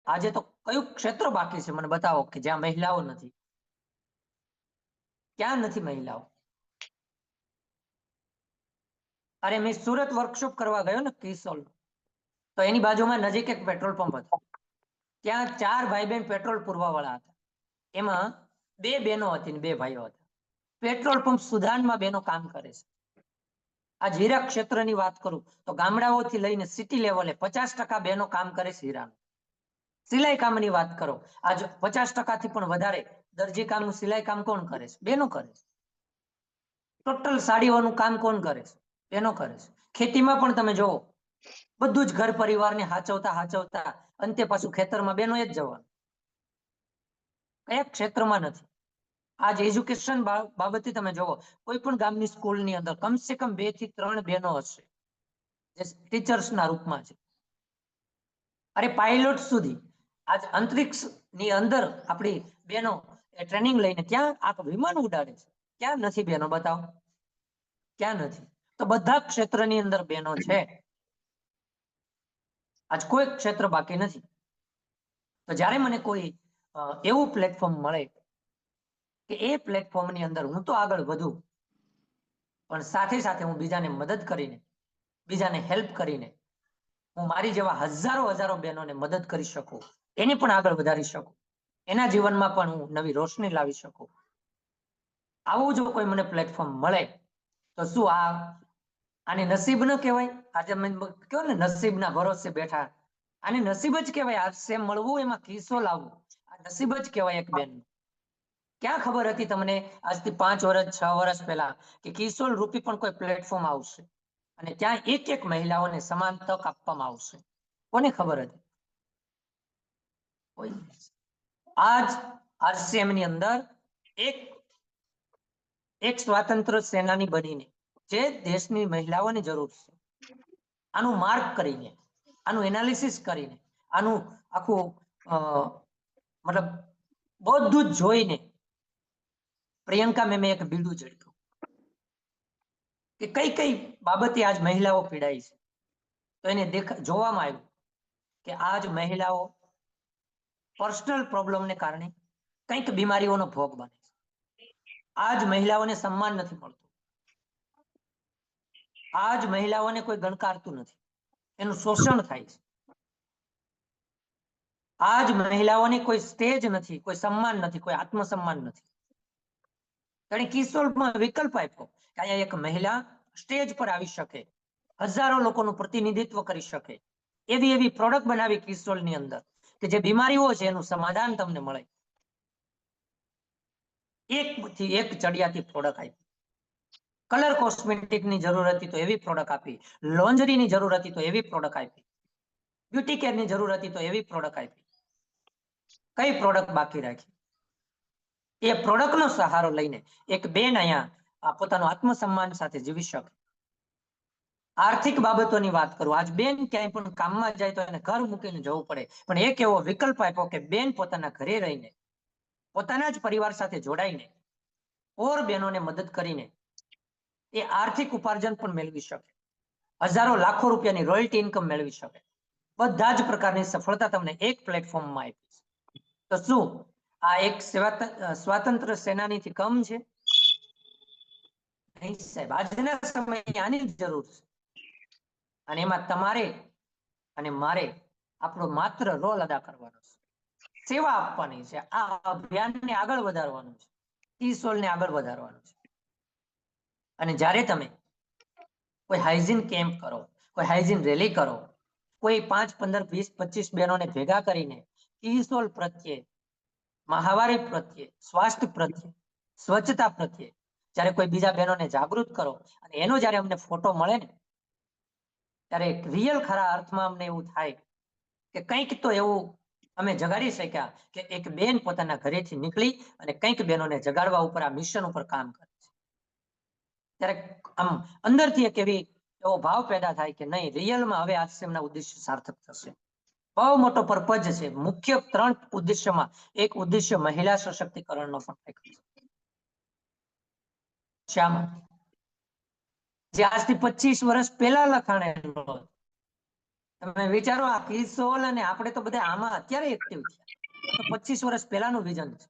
આજે તો કયું ક્ષેત્ર બાકી છે મને બતાવો કે જ્યાં મહિલાઓ નથી? ક્યાં નથી મહિલાઓ? અરે મેં સુરત વર્કશોપ કરવા ગયો ને કિશોલ, તો એની બાજુમાં નજીક એક પેટ્રોલ પંપ હતો. ત્યાં 4 ભાઈ બહેન પેટ્રોલ પૂરવા વાળા હતા. એમાં 2 બહેનો હતી ને 2 ભાઈઓ હતા. પેટ્રોલ પંપ સુધારમાં બહેનો કામ કરે છે. આ હીરા ક્ષેત્રની વાત કરું તો ગામડાઓથી લઈને સિટી લેવલે 50% બહેનો કામ કરે છે હીરાનું. સિલાઈ કામની વાત કરો, આજ 50%થી પણ વધારે દરજી કામનું સિલાઈ કામ કોણ કરે છે? બહેનો કરે છે. ટોટલ સાડીઓનું કામ કોણ કરે છે? બહેનો કરે છે. ખેતીમાં પણ તમે જોવો, બધું જ ઘર પરિવારને હાચવતા અંતે પાછું ખેતરમાં બહેનોએ જ જવાનું. કયા ક્ષેત્રમાં નથી? આજ એજ્યુકેશન બાબતે તમે જોવો, કોઈ પણ ગામની સ્કૂલની અંદર કમસે કમ 2 થી 3 બહેનો હશે જે ટીચર્સના રૂપમાં છે. અરે પાયલોટ સુધી, આજ અંતરિક્ષની અંદર આપણી બહેનો ટ્રેનિંગ લઈને ત્યાં આ વિમાન ઉડાડે છે. ક્યાં નથી બહેનો? બતાવો ક્યાં નથી? તો બધા ક્ષેત્રની અંદર બહેનો છે. આજ કોઈ ક્ષેત્ર બાકી નથી. તો જ્યારે મને કોઈ એવું પ્લેટફોર્મ મળે કે એ પ્લેટફોર્મની અંદર હું તો આગળ વધું, પણ સાથે સાથે હું બીજાને મદદ કરીને, બીજાને હેલ્પ કરીને હું મારી જેવા હજારો બહેનોને મદદ કરી શકું, એને પણ આગળ વધારી શકું, એના જીવનમાં પણ હું નવી રોશની લાવી શકું. આવું જો કોઈ મને પ્લેટફોર્મ મળે તો શું આને નસીબ ન કહેવાય? આજે મેં કહ્યું ને, નસીબના ભરોસે બેઠા, આને નસીબ જ કહેવાય. આ સેમ મળવું, એમાં કિસ્સો લાવવું, આ નસીબ જ કહેવાય એક બેન. ક્યાં ખબર હતી તમને આજથી 5 વર્ષ 6 વર્ષ પહેલા કે કિશોર રૂપી પણ કોઈ પ્લેટફોર્મ આવશે અને ત્યાં એક મહિલાઓને સમાન તક આપવામાં આવશે? કોને ખબર હતી? કોઈ. આજ RCM ની અંદર એક સ્વાતંત્ર્ય સેનાની બનીને જે દેશની મહિલાઓની જરૂર છે, આનું માર્ક કરીને, આનું એનાલિસિસ કરીને, આનું આખું મતલબ બધું જ જોઈને પ્રિયંકા મેં એક બીડું ઝડપ્યું કે કઈ બાબતે આજ મહિલાઓ પીડાય છે. તો એને જોવામાં આવ્યું કે આજ મહિલાઓ પર્સનલ પ્રોબ્લેમને કારણે કંઈક બીમારીઓનો ભોગ બને છે. આજ મહિલાઓને સન્માન નથી મળતું. આજ મહિલાઓને કોઈ ગણકારતું નથી, એનું શોષણ થાય છે. આજ મહિલાઓને કોઈ સ્ટેજ નથી, કોઈ સન્માન નથી, કોઈ આત્મસન્માન નથી. તેણે કિશોરમાં વિકલ્પ આપ્યો કે અહીંયા એક મહિલા સ્ટેજ પર આવી શકે, હજારો લોકોનું પ્રતિનિધિત્વ કરી શકે, એવી પ્રોડક્ટ બનાવી કિશોરની અંદર કે જે બીમારીઓ છે એનું સમાધાન તમને મળે. એકથી એક ચડિયાતી પ્રોડક્ટ આપી. કલર કોસ્મેટિકની જરૂર હતી તો એવી પ્રોડક્ટ આપી, લોન્જરીની જરૂર હતી તો એવી પ્રોડક્ટ આપી, બ્યુટી કેરની જરૂર હતી તો એવી પ્રોડક્ટ આપી. કઈ પ્રોડક્ટ બાકી રાખી? એ પ્રોડક્ટનો સહારો લઈને એક બેન અહીંયા પોતાનું આત્મસન્માન સાથે જીવી શકે. આર્થિક બાબતોની વાત કરું, આજ બેન ક્યાંય પણ કામમાં જાય તો એને ઘર મૂકીને જવું પડે, પણ એક એવો વિકલ્પ આપ્યો કે બેન પોતાના ઘરે રહીને, પોતાના જ પરિવાર સાથે જોડાઈને, ઓર બહેનોને મદદ કરીને એ આર્થિક ઉપાર્જન પણ મેળવી શકે, હજારો લાખો રૂપિયાની રોયલ્ટી ઇન્કમ મેળવી શકે. બધા જ પ્રકારની સફળતા તમને એક પ્લેટફોર્મમાં આપી છે. તો શું આ એક સ્વાતંત્ર્ય સેનાનીથી કમ છે? નહીં સાહેબ, આજના સમયે આની જરૂર છે. અને એમાં તમારે અને મારે આપણો માત્ર રોલ અદા કરવાનો છે, સેવા આપવાની છે, આ અભિયાનને આગળ વધારવાનું છે, કિશોરને આગળ વધારવાનું છે. અને જ્યારે તમે કોઈ હાઇજીન કેમ્પ કરો, કોઈ હાઇજીન રેલી કરો, કોઈ 5, 15, 20, 25 બહેનોને ભેગા કરીને કિશોર પ્રત્યે, માહવારી પ્રત્યે, સ્વાસ્થ્ય પ્રત્યે, સ્વચ્છતા પ્રત્યે જ્યારે કોઈ બીજા બહેનોને જાગૃત કરો અને એનો જ્યારે અમને ફોટો મળે ને, ત્યારે રિયલ ખરા અર્થમાં અમને એવું થાય કે કંઈક તો એવું અમે જગાડી શક્યા કે એક બેન પોતાના ઘરેથી નીકળી અને કંઈક બહેનોને જગાડવા ઉપર, આ મિશન ઉપર કામ કરે છે. ત્યારે આમ અંદરથી એક એવો ભાવ પેદા થાય કે નહીં, રિયલમાં હવે આશ્રમના ઉદ્દેશ્ય સાર્થક થશે. બહુ મોટો પર્પઝ છે. મુખ્ય 3 ઉદ્દેશ્યમાં એક ઉદ્દેશ્ય મહિલા સશક્તિકરણનો પણ છે. શા માટે? જે આજથી 25 વર્ષ પહેલા લખાણેલો, તમે વિચારો આ કિશોલ અને આપણે તો બધા આમાં અત્યારે એક્ટિવ છે. આ તો 25 વર્ષ પહેલાનું વિઝન છે.